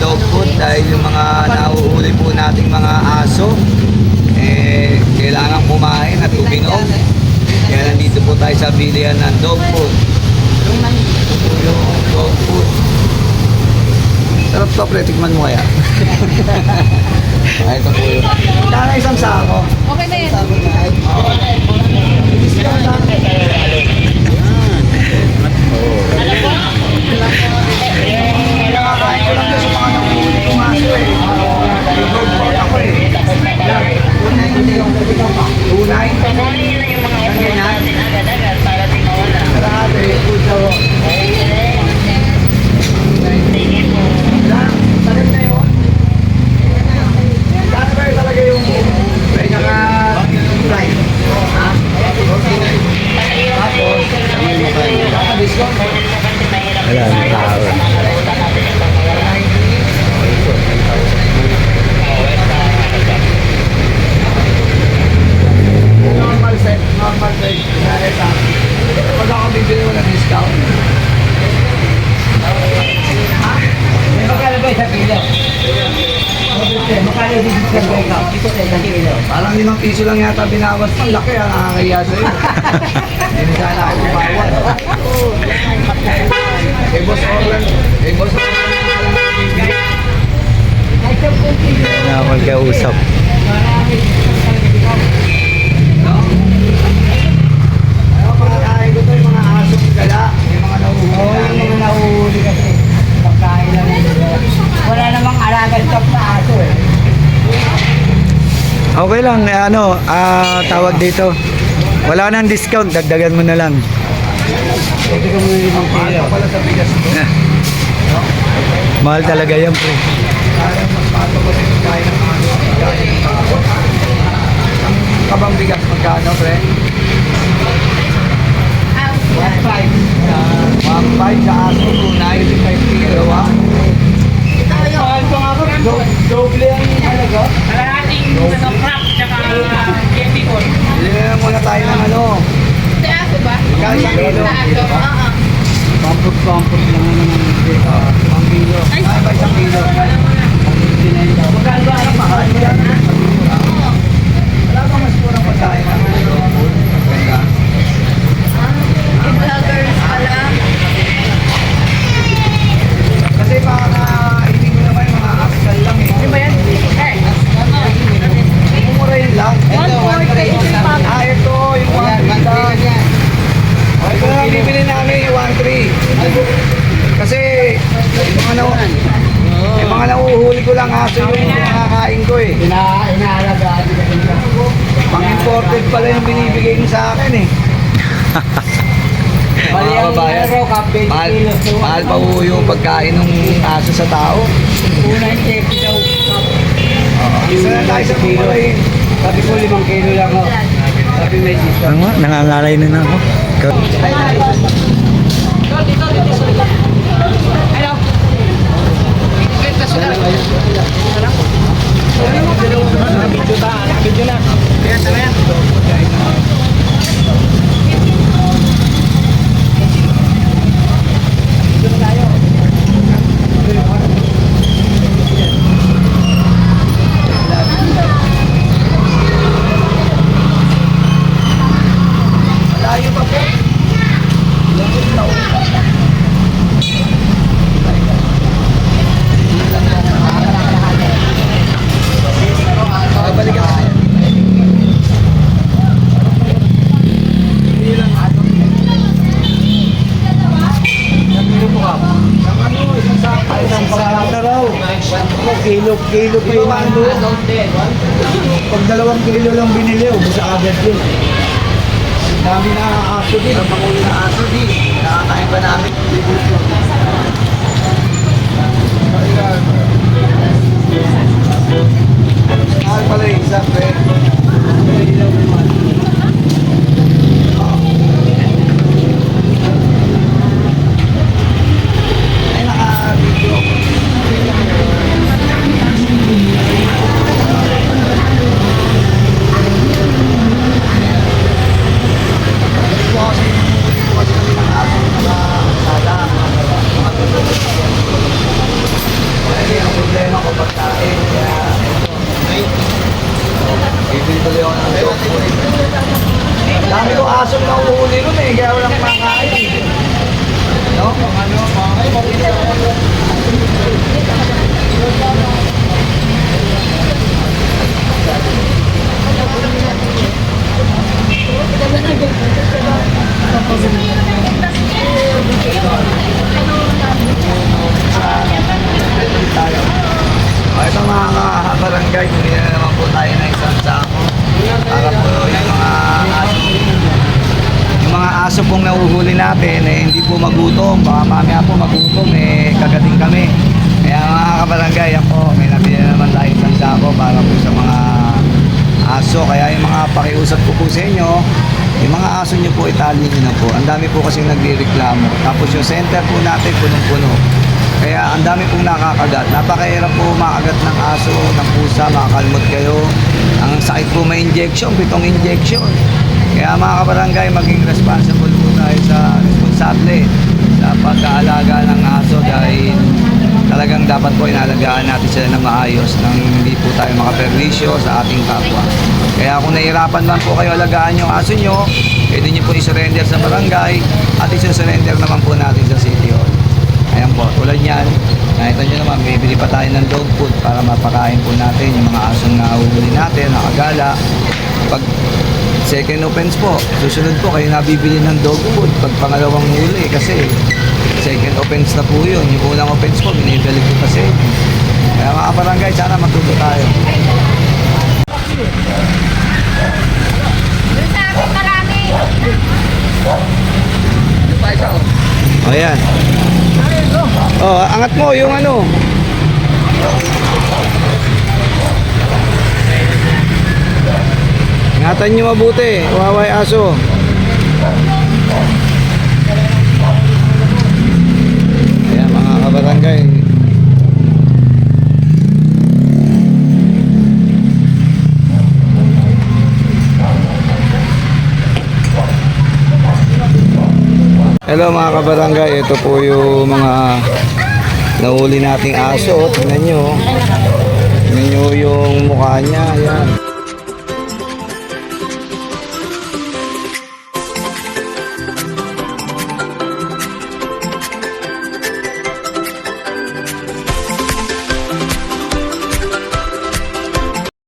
dog food dahil yung mga nahuhuli po nating mga aso kailangan kumain at uminom. Kaya nandito po tayo sa bilihan ng dog food. Yung dog food. Sarap to, pre. Tikman mo kaya. Ito po yun. Kaya isang sako. Okay na yun. Nakakain ko lang sa mga nakuhuli kong aso eh. Tunay. Ganyan. Sarado eh. Puso. Tagal na yun. Gano'n ba yun talaga yung naka-fry? Ha? Tapos, naka-discount. Wala ng tao. Normal set. Pag ako bibili mo ng discount. Magkano ba sa kilo? Magkano din sa kilo? Dito sa kilo. Parang 5 piso lang yata binawas. Ang laki ang nakakaya sa'yo. Hindi sana ako bumawal. Boss Orlan. Boss Orlan. Na magkausap. Ayaw, pagkakain ko to yung mga asong gala. Yung mga nahuhuli. Yung mga nahuhuli kasi. Pagkain lang. Wala namang alaga stock na aso eh. Okay lang, tawag dito. Wala nang discount, dagdagan mo na lang. Ito ka muna 5 Mahal kilo. pa pala sa bigas ko. Mahal talaga yan, pre. Parang mas pato ko rin kain ng mga asong. Ang kabang bigas magkano, pre? 1.5 sa aso, 2.95 kilo, ha? Mahal pa nga ba? Doble ang halaga. Kalahating crop, tsaka candy corn. Bili na muna tayo ng ano. Sa aso ba? Magkano isang kilo? Sa aso, oo. Pampot lang naman. 1 kilo. Ay, ba isang kilo? Magkano ba ang mahal? Wala bang mas murang pagkain ng maganda? Vloggers pala. Kasi para hindi mo naman yung mga asal lang eh. Ano ba yan? Mumurahin lang. Ito yung 1.3 lang. Ito na bibili namin yung 1.3. Kasi yung mga nauhuli ko lang aso yung nakakain ko eh. Inaalagaan nila nila. Pang-imported pala yung binibigay mo sa akin eh. Bali ang araw ka, 20 mahal, kilos. mahal pa po yung pagkain ng aso sa tao. Una yung check daw. Isa na tayo sa kilo eh. Sabi ko 5 kilo lang ako. Sabi may sister. Ano nga, nangangalay na ako. Hello? Ganda sugar. Video na. Yan, tama yan. Malayo pa po. Balikan tayo. Kilo pa yung ano. Pag 2 kilo lang binili, ubus agad yun. Dami na aso din. Ang pangulo na aso din. Nakakain pa namin. Mahal pala yung isa, pre. Ay, naka-video. Kasi asong nauhuli nun eh, kaya walang makain. No? Ito mga barangay, bumili na naman po tayo ng isang sako. Para po yung mga aso pong nahuhuli natin, eh, hindi po magutom. Baka mamaya po magutom, eh, kagating kami. Kaya mga kabarangay, yan po, may nabili na naman tayo isang sako para po sa mga aso. Kaya yung mga pakiusap ko po sa inyo, yung mga aso nyo po, itali nyo na po. Ang dami po kasing nagre-reklamo. Tapos yung center po natin, punong-puno. Kaya ang dami pong nakakagat. Napakahirap po makagat ng aso, ng pusa, makakalmot kayo. Ang sakit po may injection, 7 injection. Kaya mga kabarangay, maging responsible po tayo responsable sa pag-aalaga ng aso dahil talagang dapat po inalagaan natin sila na maayos nang hindi po tayo makaperwisyo sa ating kapwa. Kaya kung nahihirapan man po kayo alagaan yung aso nyo, pwede nyo po i-surrender sa barangay at i-surrender naman po natin sa City Hall. Ayan po, tulad yan, nakita nyo naman, bibili pa tayo ng dog food para mapakain po natin yung mga asong nahuhuli natin, nakagala. Pag second offense po, susunod po kayo nabibili ng dog food pag pangalawang huli kasi second offense na po yun. Yung unang offense po, binibalik ko kasi. Kaya mga barangay, sana matuto tayo. Ayan. Oh, angat mo yung ano. Ingatan nyo mabuti, waway aso. Ayan mga kabarangay. Hello mga kabarangay, ito po yung mga nahuli nating aso. Tingnan nyo yung mukha niya. Ayan.